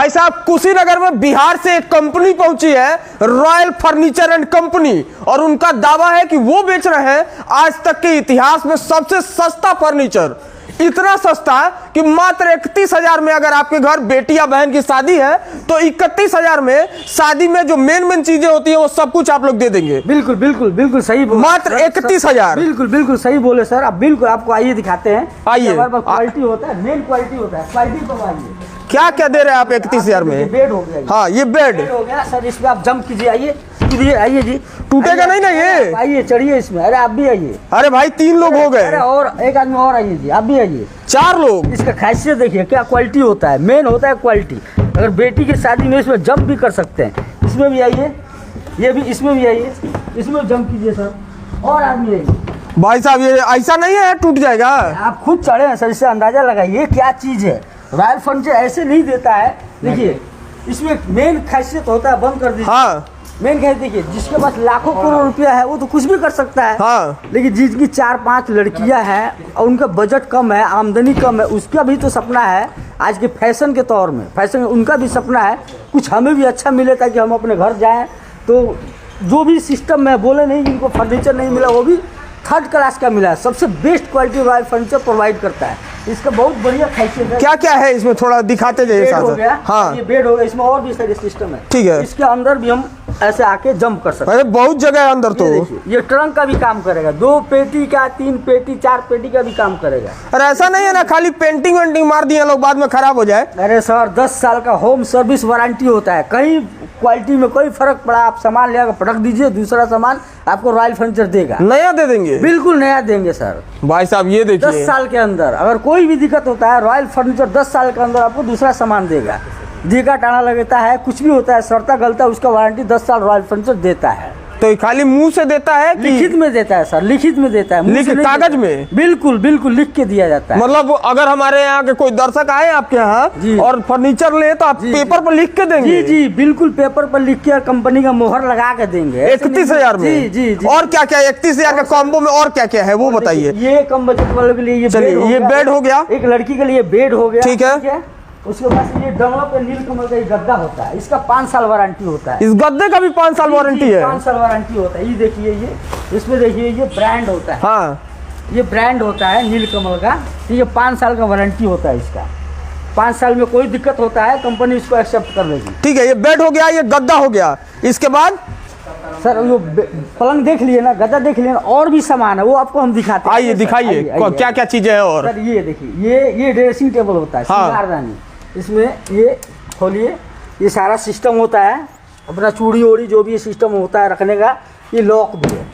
भाई साहब कुशीनगर में बिहार से एक कंपनी पहुंची है, रॉयल फर्नीचर एंड कंपनी, और उनका दावा है कि वो बेच रहे हैं आज तक के इतिहास में सबसे सस्ता फर्नीचर। इतना सस्ता कि मात्र 31,000 में अगर आपके घर बेटी या बहन की शादी है तो 31,000 में शादी में जो मेन चीजें होती है वो सब कुछ आप लोग दे देंगे। बिल्कुल बिल्कुल बिल्कुल सही बोले, मात्र 31,000। बिल्कुल बिल्कुल सही बोले सर। आप बिल्कुल आपको आइए दिखाते हैं। आइए, क्वालिटी होता है, मेन क्वालिटी होता है, क्वालिटी पर आइए। क्या क्या दे रहे हैं आप 31,000 में? बेड हो गया। हाँ ये बेड हो गया सर। इसमें आप जंप कीजिए, आइए आइए जी। टूटेगा नहीं ना ये? आइए चढ़िए इसमें। अरे आप भी आइए। अरे भाई 3 लोग हो गए। अरे और एक आदमी और आइए जी, आप भी आइए। 4 लोग। इसका खासियत देखिए क्या क्वालिटी होता है, मेन होता है क्वालिटी। अगर बेटी की शादी में इसमें जंप भी कर सकते हैं। इसमें भी आइए, ये भी इसमें भी आइए, इसमें जंप कीजिए सर। और आदमी आइए। भाई साहब ये ऐसा नहीं है टूट जाएगा? आप खुद चढ़े हैं सर, इससे अंदाजा लगाइए क्या चीज है। रॉयल फर्नीचर ऐसे नहीं देता है। देखिए इसमें मेन खासियत होता है, बंद कर दीजिए। हाँ मेन खासियत देखिए, जिसके पास लाखों करोड़ रुपया है वो तो कुछ भी कर सकता है। हाँ। लेकिन जिसकी 4-5 लड़कियां हैं और उनका बजट कम है, आमदनी कम है, उसका भी तो सपना है आज के फैशन के तौर में। फैशन उनका भी सपना है कुछ हमें भी अच्छा मिले ताकि हम अपने घर जाएं। तो जो भी सिस्टम में बोले नहीं जिनको फर्नीचर नहीं मिला वो भी 3rd क्लास का मिला है। सबसे best quality royal furniture provide करता है। इसका बहुत बढ़िया खासियत है। क्या क्या है इसमें थोड़ा दिखाते जाइए। बेड हो गया। हाँ ये बेड हो गया। इसमें और भी सारे सिस्टम है। ठीक है। इसके अंदर भी हम ऐसे आके जंप कर सकते हैं। अरे बहुत जगह है अंदर। तो ये ट्रंक का भी काम करेगा, 2 पेटी का, 3 पेटी, 4 पेटी का भी काम करेगा। अरे ऐसा नहीं है ना खाली पेंटिंग वेंटिंग मार दिए लोग बाद में खराब हो जाए? अरे सर 10 साल का होम सर्विस वारंटी होता है। कहीं क्वालिटी में कोई फर्क पड़ा, आप सामान ले आकर पटक दीजिए, दूसरा सामान आपको रॉयल फर्नीचर देगा। नया दे देंगे? बिल्कुल नया देंगे सर। भाई साहब ये देखिए 10 साल के अंदर अगर कोई भी दिक्कत होता है, रॉयल फर्नीचर 10 साल के अंदर आपको दूसरा सामान देगा। दीगा टाना लगता है, कुछ भी होता है, सड़ता गलता है, उसका वारंटी 10 साल रॉयल फर्नीचर देता है। तो ये खाली मुंह से देता है कि लिखित में देता है सर? लिखित में देता है, मुंह से नहीं कागज देता। में? बिल्कुल बिल्कुल लिख के दिया जाता है। मतलब अगर हमारे यहाँ के कोई दर्शक आए आपके यहाँ और फर्नीचर ले तो आप पेपर पर लिख के देंगे? जी जी बिल्कुल पेपर पर लिख के कंपनी का मोहर लगा के देंगे। 31,000 में? जी जी जी। और क्या क्या 31,000 का कॉम्बो में और क्या क्या है वो बताइए। ये कम बजट वालों के लिए ये बेड हो गया, एक लड़की के लिए बेड हो गया। ठीक है। उसके बाद ये डंगलों पे नीलकमल का गद्दा होता है, इसका 5 साल वारंटी होता है। इस गद्दे का भी 5 साल वारंटी है? 5 साल वारंटी होता है। ये देखिए, ये इसमें देखिए ये ब्रांड होता है। हाँ ये ब्रांड होता है नीलकमल का। ये 5 साल का वारंटी होता है इसका। 5 साल में कोई दिक्कत होता है कंपनी इसको एक्सेप्ट कर लेगी। ठीक है। ये बेड हो गया, ये गद्दा हो गया। इसके बाद सर वो पलंग देख लिए ना, गद्दा देख लिए ना, और भी सामान है वो आपको हम दिखाते हैं। आइए दिखाइए क्या क्या चीजें है। और सर ये देखिए, ये ड्रेसिंग टेबल होता है, श्रृंगारदानी। इसमें ये खोलिए, ये सारा सिस्टम होता है अपना, चूड़ी ओड़ी जो भी सिस्टम होता है रखने का। ये लॉक भी है,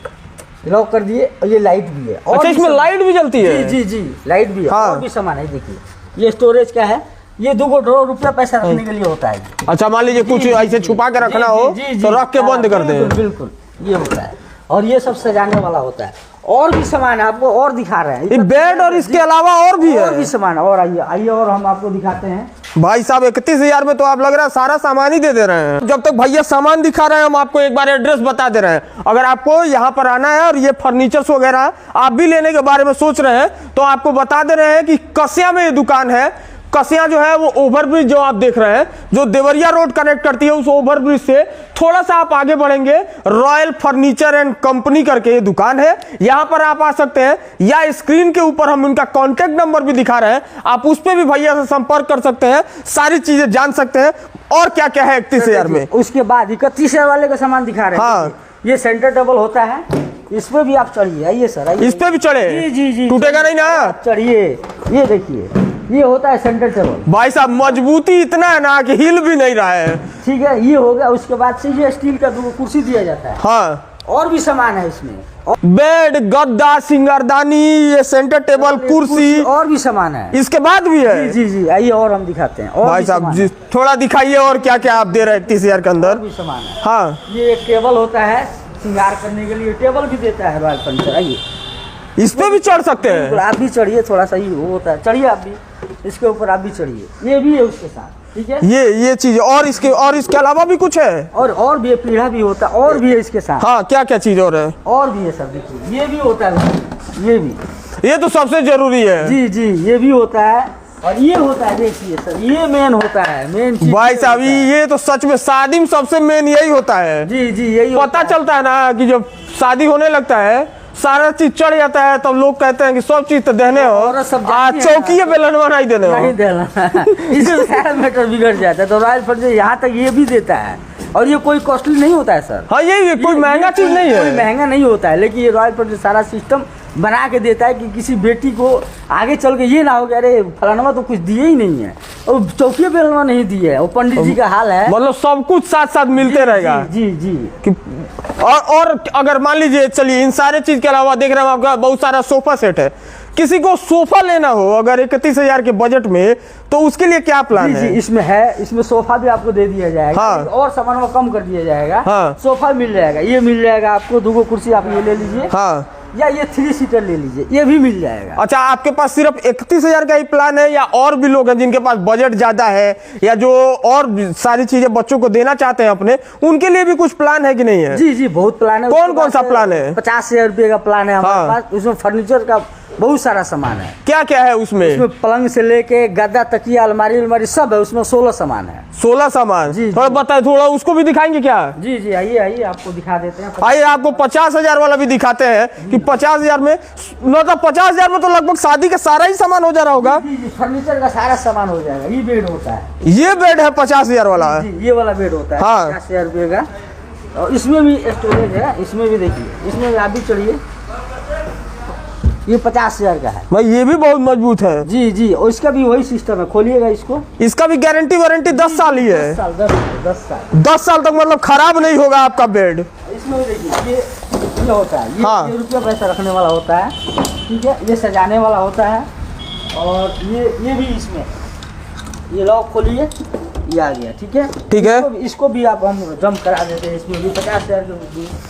लॉक कर दिए। और ये लाइट भी है। और अच्छा इसमें लाइट भी जलती है? जी जी लाइट भी है। हाँ। और भी सामान है देखिए। ये स्टोरेज का है, ये 2 ड्रॉर रुपया पैसा रखने के लिए होता है। अच्छा मान लीजिए कुछ ऐसे छुपा के रखना हो तो रख के बंद कर दें। बिल्कुल ये होता है। और ये सब सजाने वाला होता है। और भी सामान है, आपको और दिखा रहे हैं। ये बेड और इसके अलावा और भी है? और भी सामान है। और आइए आइए और हम आपको दिखाते हैं। भाई साहब 31,000 में तो आप लग रहा है सारा सामान ही दे रहे हैं। जब तक भैया सामान दिखा रहे हैं हम आपको एक बार एड्रेस बता दे रहे हैं। अगर आपको यहाँ पर आना है और ये फर्नीचर्स वगैरह आप भी लेने के बारे में सोच रहे हैं तो आपको बता दे रहे हैं कि कसिया में ये दुकान है। कसिया जो है वो ओवरब्रिज जो आप देख रहे हैं, जो देवरिया रोड कनेक्ट करती है, उस ओवरब्रिज से थोड़ा सा आप आगे बढ़ेंगे, रॉयल फर्नीचर एंड कंपनी करके ये दुकान है। यहां पर आप आ सकते हैं, या स्क्रीन के ऊपर हम उनका कॉन्टेक्ट नंबर भी दिखा रहे हैं, आप उस पर भी भैया से संपर्क कर सकते हैं, सारी चीजें जान सकते हैं। और क्या क्या है 31,000 में? उसके बाद 31,000 वाले का सामान दिखा रहे हैं। हाँ। ये सेंटर टेबल होता है, इस पे भी आप चढ़िए। आइए सर, आइए। इस पे भी चढ़े? जी जी जी। टूटेगा नहीं ना? चढ़िए। ये देखिए, ये होता है सेंटर टेबल। भाई साहब मजबूती इतना है ना कि हिल भी नहीं रहा है। ठीक है, ये हो गया। उसके बाद से ये स्टील का 2 कुर्सी दिया जाता है। हाँ। और भी सामान है इसमें। बेड, गद्दा, सिंगारदानी, ये सेंटर टेबल, कुर्सी, और भी सामान है। इसके बाद भी है? जी जी आइए और हम दिखाते हैं। और भाई साहब थोड़ा दिखाइए और क्या क्या आप दे रहे हैं 31,000 के अंदर? और भी सामान है। हाँ। ये एक टेबल होता है, श्रृंगार करने के लिए टेबल भी देता है रॉयल फर्नीचर। आइए इस पे भी चढ़ सकते हैं? आप भी चढ़िए, थोड़ा सा ही वो होता है, चढ़िए आप भी इसके ऊपर, आप भी चढ़िए। ये भी है उसके साथ। ठीक है, ये चीज और इसके अलावा भी कुछ है? और भी पीढ़ा भी होता है, और भी है इसके साथ। हाँ क्या क्या चीज और है? और भी है सर, देखिए ये भी होता है, ये भी, ये तो सबसे जरूरी है। जी जी ये भी होता है। और ये होता है, देखिए सर, ये मेन होता है, मेन चीज भाई ये साहब होता है। ये तो सच में शादी में सबसे मेन यही होता है। जी जी यही होता पता चलता है ना कि जब शादी होने लगता है सारा चीज चढ़ जाता है, तब लोग कहते हैं कि सब चीज तो देने हो, औरत सब आज जाती है चौकी ना, पे लड़वा नहीं देने नहीं हो। देना इसमें सारा मैटर बिगड़ जाता है। तो रॉयल फर्नीचर यहाँ तक ये भी देता है, और ये कोई कॉस्टली नहीं होता है सर। हाँ यही कोई महंगा चीज नहीं कोई है। महंगा नहीं होता है, लेकिन ये रॉयल फर्नीचर सारा सिस्टम बना के देता है कि किसी बेटी को आगे चल के ये ना हो कि अरे फलाना तो कुछ दिए ही नहीं है, और चौकी बेलना नहीं दिए है, वो पंडित जी का हाल है। मतलब सब कुछ साथ साथ मिलते रहेगा जी जी कि और अगर मान लीजिए, चलिए इन सारे चीज के अलावा देख रहे हैं आपका बहुत सारा सोफा सेट है। किसी को सोफा लेना हो अगर 31,000 के बजट में, तो उसके लिए क्या प्लान जी है? जी इसमें है, इसमें सोफा भी आपको दे दिया जाएगा। हाँ। और सामान वो कम कर दिया जाएगा। हाँ। सोफा मिल जाएगा, ये मिल जाएगा आपको, 2 कुर्सी आप ये ले लीजिए, हाँ या ये 3 सीटर ले लीजिए, ये भी मिल जाएगा। अच्छा, आपके पास सिर्फ 31,000 का ही प्लान है या और भी लोग हैं जिनके पास बजट ज्यादा है, या जो और भी सारी चीजें बच्चों को देना चाहते हैं अपने, उनके लिए भी कुछ प्लान है कि नहीं है? जी जी बहुत प्लान है। कौन उसके कौन सा पास प्लान है? 50,000 रुपये का प्लान है हमारे हाँ। पास। उसमें फर्नीचर का बहुत सारा सामान है। क्या क्या है उसमें? उसमें पलंग से लेके गद्दा, तकिया, अलमारी अलमारी सब है, उसमें 16 सामान है। 16 सामान। जी, थोड़ा बताए, थोड़ा उसको भी दिखाएंगे क्या? जी जी आइए आइए आपको दिखा देते हैं। आइए आपको 50,000 वाला भी दिखाते हैं कि 50,000 में, मतलब 50,000 में तो लगभग शादी का सारा ही सामान हो जा रहा होगा। जी जी फर्नीचर का सारा सामान हो जाएगा। ये बेड होता है, ये बेड है 50,000 वाला। जी ये वाला बेड होता है हाँ। 50,000 रुपये का। और इसमें भी स्टोरेज है, इसमें भी देखिए, इसमें भी आप भी चढ़िए, ये 50,000 का है भाई ये भी बहुत मजबूत है। जी जी। और इसका भी वही सिस्टम है, खोलिएगा इसको। इसका भी गारंटी वारंटी 10 साल ही है। 10 साल 10 साल 10 साल तक मतलब खराब नहीं होगा आपका बेड। इसमें भी देखिए, ये होता है, हाँ। ये रुपया पैसा रखने वाला होता है, ठीक है। ये सजाने वाला होता है, और ये भी इसमें, ये लॉक खोलिए, ये आ गया, ठीक है। ठीक है। इसको भी आप हम जंप करा देते हैं, इसमें भी 50,000 के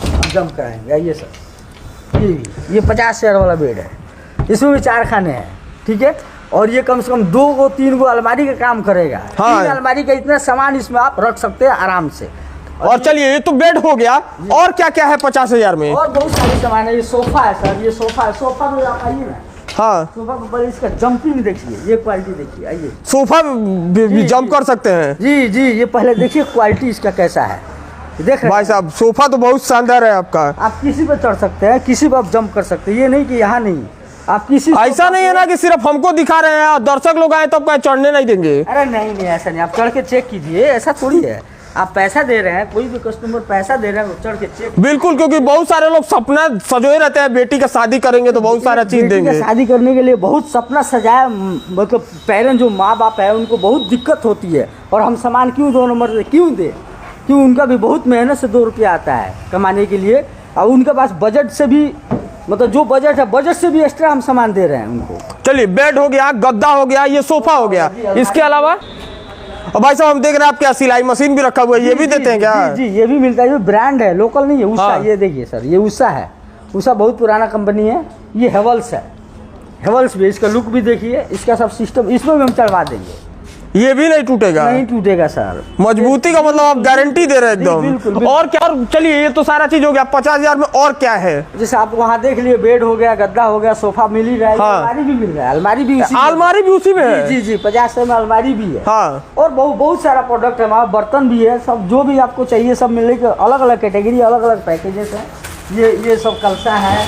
हम जंप कराएंगे। आइए सर, ये 50,000 वाला बेड है, इसमें भी 4 खाने हैं, ठीक है। और ये कम से कम 2-3 अलमारी का काम करेगा। हाँ। 3 अलमारी का इतना सामान इसमें आप रख सकते हैं आराम से। और चलिए ये तो बेड हो गया, और क्या क्या है 50,000 में? और बहुत सारे सामान है। ये सोफा है सर, ये सोफा है। सोफा में आप आइए ना, हाँ सोफा के ऊपर इसका जंपिंग देखिए, ये क्वालिटी देखिए, आइए। सोफा भी जी, जंप जी। कर सकते हैं। जी जी ये पहले देखिए क्वालिटी इसका कैसा है, देख रहे भाई हैं? साहब सोफा तो बहुत शानदार है आपका। आप किसी पे चढ़ सकते हैं, किसी पे आप जंप कर सकते हैं। ये नहीं कि यहाँ नहीं, आप किसी ऐसा नहीं है ना कि सिर्फ हमको दिखा रहे हैं और दर्शक लोग आए तो क्या चढ़ने नहीं देंगे? अरे नहीं नहीं ऐसा नहीं, आप चढ़ के चेक कीजिए, ऐसा थोड़ी है। आप पैसा दे रहे हैं, कोई भी कस्टमर पैसा दे रहे हैं, वो चढ़ के चेक। बिल्कुल, क्योंकि बहुत सारे लोग सपना सजोए रहते हैं, बेटी का शादी करेंगे तो बहुत सारा चीज बेटी का देंगे। शादी करने के लिए बहुत सपना सजाया, मतलब पेरेंट्स जो माँ बाप है उनको बहुत दिक्कत होती है, और हम सामान क्यों 2 नंबर से क्यों दे, क्यों? उनका भी बहुत मेहनत से 2 रुपया आता है कमाने के लिए, और उनके पास बजट से भी, मतलब जो बजट है बजट से भी एक्स्ट्रा हम सामान दे रहे हैं उनको। चलिए बेड हो गया, गद्दा हो गया, ये सोफा हो गया, इसके अलावा और भाई साहब हम देख रहे हैं आप क्या सिलाई मशीन भी रखा हुआ है, ये भी देते हैं क्या? जी ये भी मिलता है, ये ब्रांड है, लोकल नहीं है, उषा। हाँ। ये देखिए सर, ये उषा है, उषा बहुत पुराना कंपनी है। ये हेवल्स है, हेवल्स भी, इसका लुक भी देखिए, इसका सब सिस्टम इसमें भी हम चढ़वा देंगे, ये भी नहीं टूटेगा? नहीं टूटेगा सर। मजबूती का मतलब आप गारंटी दे रहे हैं जी, बिल्कुल, एकदम। बिल्कुल। और क्या? और चलिए ये तो सारा चीज हो गया 50,000 में, और क्या है? जैसे आप वहाँ देख लिए, बेड हो गया, गद्दा हो गया, सोफा मिल ही रहा है, हाँ। अलमारी भी मिल रहा है, अलमारी भी उसी अलमारी भी उसी में है? जी जी 50,000 में अलमारी भी है। हाँ और बहुत सारा प्रोडक्ट है हमारा, बर्तन भी है, सब जो भी आपको चाहिए सब मिलने के अलग अलग कैटेगरी, अलग अलग पैकेजेस हैं। ये सब कलसा है,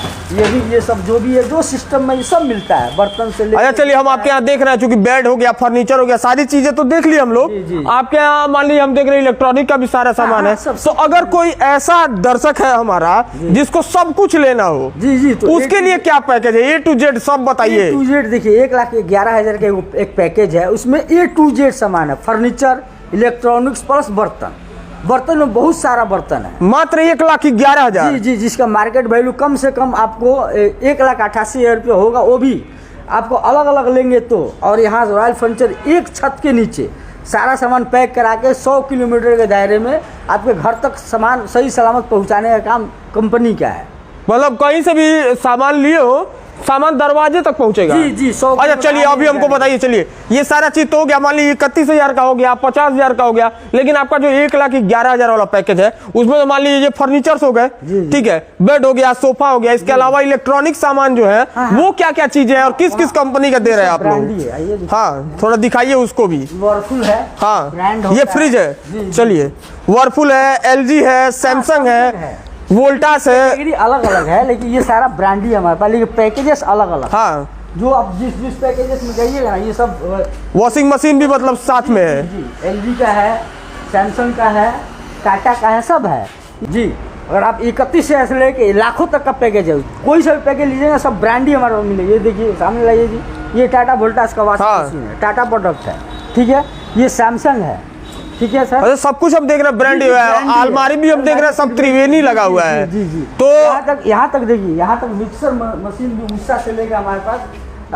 ये सब जो भी है, जो सिस्टम में ये सब मिलता है, बर्तन से लेकर। अच्छा चलिए हम आपके यहाँ देख रहे हैं, चूंकि बेड हो गया, फर्नीचर हो गया, सारी चीजें तो देख ली हम लोग। जी, जी। आपके यहाँ मान लीजिए हम देख रहे हैं इलेक्ट्रॉनिक का भी सारा सामान हाँ, है। सब- तो अगर कोई ऐसा दर्शक है हमारा जिसको सब कुछ लेना हो, जी जी तो उसके लिए क्या पैकेज है? A to Z सब बताइए। टू जेड देखिए, 1,11,000 का एक पैकेज है, उसमें A to Z सामान है, फर्नीचर, इलेक्ट्रॉनिक्स प्लस बर्तन। बर्तन में बहुत सारा बर्तन है। मात्र 1,11,000। जी जी जिसका मार्केट वैल्यू कम से कम आपको 1,88,000 रुपये होगा, वो भी आपको अलग अलग लेंगे तो। और यहाँ रॉयल फर्नीचर एक छत के नीचे सारा सामान पैक करा के 100 किलोमीटर के दायरे में आपके घर तक सामान सही सलामत पहुँचाने का काम कंपनी का है। मतलब कहीं से भी सामान लिए हो सामान दरवाजे तक पहुंचेगा। जी जी 100 अच्छा चलिए अभी हमको बताइए, चलिए ये सारा चीज तो हो गया, मान लीजिए 31,000 का हो गया, 50,000 का हो गया, लेकिन आपका जो 1,11,000 वाला पैकेज है उसमें तो मान लीजिए ये फर्नीचर्स हो गए, ठीक है, बेड हो गया, सोफा हो गया, इसके अलावा इलेक्ट्रॉनिक सामान जो है वो क्या क्या चीजें हैं और किस किस कंपनी का दे रहे हैं आप लोग? हाँ थोड़ा दिखाइए उसको भी। वर्लपूल है, हाँ ये फ्रिज है, चलिए वर्लपूल है, LG है, सैमसंग है, वोल्टास है, अलग अलग है, लेकिन ये सारा ब्रांड ही हमारे पास, लेकिन पैकेजेस अलग अलग। हाँ जो आप जिस पैकेजेस में जाइएगा ना, ये सब वॉशिंग मशीन भी मतलब साथ में है जी, LG का है, सैमसंग का है, टाटा का है, सब है जी। अगर आप 31 से लेके लाखों तक का पैकेज है, कोई सा भी पैकेज लीजिएगा सब ब्रांड ही हमारे पास मिलेगा। ये देखिए सामने लाइए जी, ये टाटा वोल्टास का वॉशिंग मशीन है, टाटा प्रोडक्ट है, ठीक है। ये सैमसंग है, ठीक है सर। अरे सब कुछ हम देख रहे हैं ब्रांड ही है, अलमारी भी हम देख रहे हैं सब त्रिवेणी लगा हुआ है। जी जी। तो यहाँ तक देखिए, यहाँ तक मिक्सर मशीन भी उषा से लेकर हमारे पास,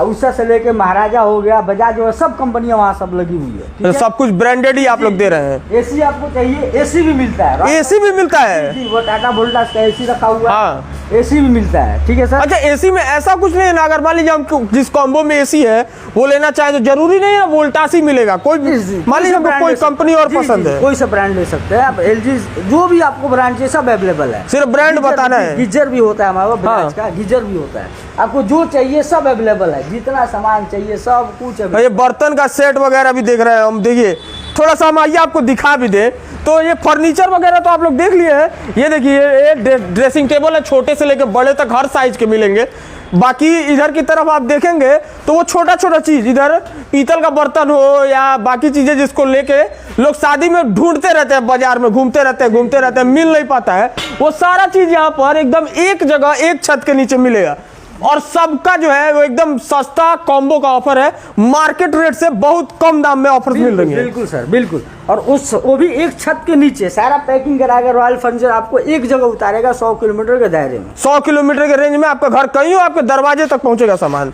उषा से लेके महाराजा हो गया, बजाज हो गया, सब कंपनियां वहाँ सब लगी हुई है, सब कुछ ब्रांडेड ही आप लोग दे रहे हैं। एसी आपको चाहिए, एसी भी मिलता है, एसी भी मिलता है जी, वो टाटा वोल्टास का एसी रखा हुआ है, हाँ एसी भी मिलता है, ठीक है सर। अच्छा एसी में ऐसा कुछ नहीं है ना, अगर मान लीजिए हम जिस कॉम्बो में एसी है वो लेना चाहे तो जरूरी नहीं है वोल्टास ही मिलेगा, कोई मान लीजिए हमको कोई कंपनी और पसंद है, कोई सा ब्रांड ले सकते हैं आप, LG जो भी आपको ब्रांड चाहिए सब अवेलेबल है, सिर्फ ब्रांड बताना है। गीजर भी होता है हमारे पास, का गीजर भी होता है, आपको जो चाहिए सब अवेलेबल है, जितना सामान चाहिए सब कुछ। ये बर्तन का सेट वगैरह भी देख रहे हैं हम, देखिए थोड़ा सा हम आइए आपको दिखा भी दे, तो ये फर्नीचर वगैरह तो आप लोग देख लिए हैं, ये देखिए ये ड्रेसिंग टेबल है, छोटे से लेकर बड़े तक हर साइज के मिलेंगे। बाकी इधर की तरफ आप देखेंगे तो वो छोटा छोटा चीज, इधर पीतल का बर्तन हो या बाकी चीजें जिसको लेके लोग शादी में ढूंढते रहते हैं, बाजार में घूमते रहते हैं, मिल नहीं पाता है, वो सारा चीज यहाँ पर एकदम एक जगह एक छत के नीचे मिलेगा। और सबका जो है वो एकदम सस्ता कॉम्बो का ऑफर है, मार्केट रेट से बहुत कम दाम में ऑफर मिल रही है। बिल्कुल सर बिल्कुल, और वो भी एक छत के नीचे सारा पैकिंग कराएगा, रॉयल फर्नीचर आपको एक जगह उतारेगा 100 किलोमीटर के दायरे में, 100 किलोमीटर के रेंज में आपका घर कहीं हो, आपके दरवाजे तक पहुंचेगा सामान।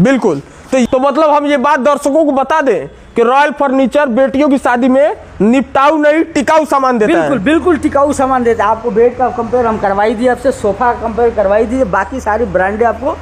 बिल्कुल, तो मतलब हम ये बात दर्शकों को बता दें कि रॉयल फर्नीचर बेटियों की शादी में निपटाऊ नहीं टिकाऊ सामान देता है। बिल्कुल टिकाऊ सामान देता है। आपको बेड का कंपेयर हम करवाई दिए, आपसे सोफा कंपेयर करवाई दिए, बाकी सारी ब्रांडें आपको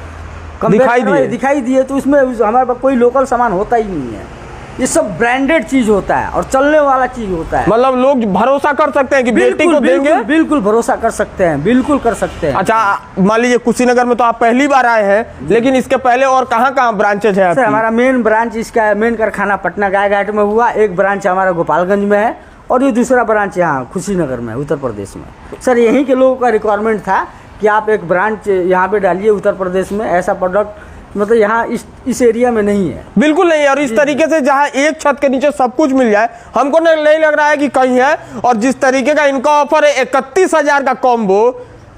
दिखाई दिए, तो उसमें हमारे पास कोई लोकल सामान होता ही नहीं है, ये सब ब्रांडेड चीज होता है और चलने वाला चीज होता है, मतलब लोग भरोसा कर सकते हैं कि बेटी को देंगे। बिल्कुल भरोसा कर सकते हैं, बिल्कुल कर सकते हैं। अच्छा मान लीजिए कुशीनगर में तो आप पहली बार आए हैं, लेकिन इसके पहले और कहाँ ब्रांचेज है? हमारा मेन ब्रांच इसका मेन कारखाना पटना गायघाट में हुआ, एक ब्रांच हमारा गोपालगंज में है और ये दूसरा ब्रांच यहाँ कुशीनगर में, उत्तर प्रदेश में। सर यहीं के लोगों का रिक्वायरमेंट था कि आप एक ब्रांच यहाँ पे डालिए उत्तर प्रदेश में, ऐसा प्रोडक्ट मतलब यहाँ इस एरिया में नहीं है, बिल्कुल नहीं है। और इस तरीके से जहाँ एक छत के नीचे सब कुछ मिल जाए, हमको नहीं लग रहा है कि कहीं है। और जिस तरीके का इनका ऑफर है 31,000 का कॉम्बो,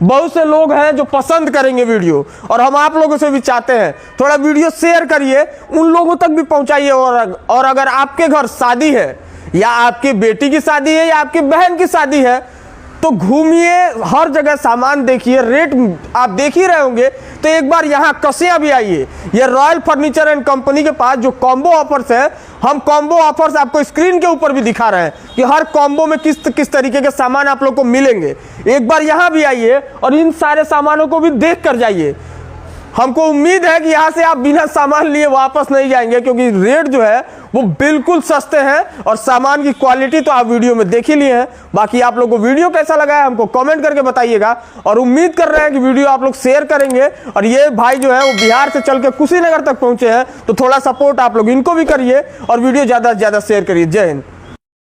बहुत से लोग हैं जो पसंद करेंगे वीडियो, और हम आप लोगों से भी चाहते हैं थोड़ा वीडियो शेयर करिए, उन लोगों तक भी पहुंचाइए। और अगर आपके घर शादी है या आपकी बेटी की शादी है या आपकी बहन की शादी है, तो घूमिए, हर जगह सामान देखिए, रेट आप देख ही रहे होंगे, तो एक बार यहाँ कसिया भी आइए। ये रॉयल फर्नीचर एंड कंपनी के पास जो कॉम्बो ऑफर्स है, हम कॉम्बो ऑफर्स आपको स्क्रीन के ऊपर भी दिखा रहे हैं कि हर कॉम्बो में किस तरीके के सामान आप लोग को मिलेंगे। एक बार यहाँ भी आइए और इन सारे सामानों को भी देख कर जाइए। हमको उम्मीद है कि यहाँ से आप बिना सामान लिए वापस नहीं जाएंगे, क्योंकि रेट जो है वो बिल्कुल सस्ते हैं और सामान की क्वालिटी तो आप वीडियो में देख ही लिए हैं। बाकी आप लोगों को वीडियो कैसा लगा है हमको कमेंट करके बताइएगा, और उम्मीद कर रहे हैं कि वीडियो आप लोग शेयर करेंगे। और ये भाई जो है वो बिहार से चल के कुशीनगर तक पहुंचे हैं, तो थोड़ा सपोर्ट आप लोग इनको भी करिए और वीडियो ज़्यादा से ज़्यादा शेयर करिए। जय हिंद।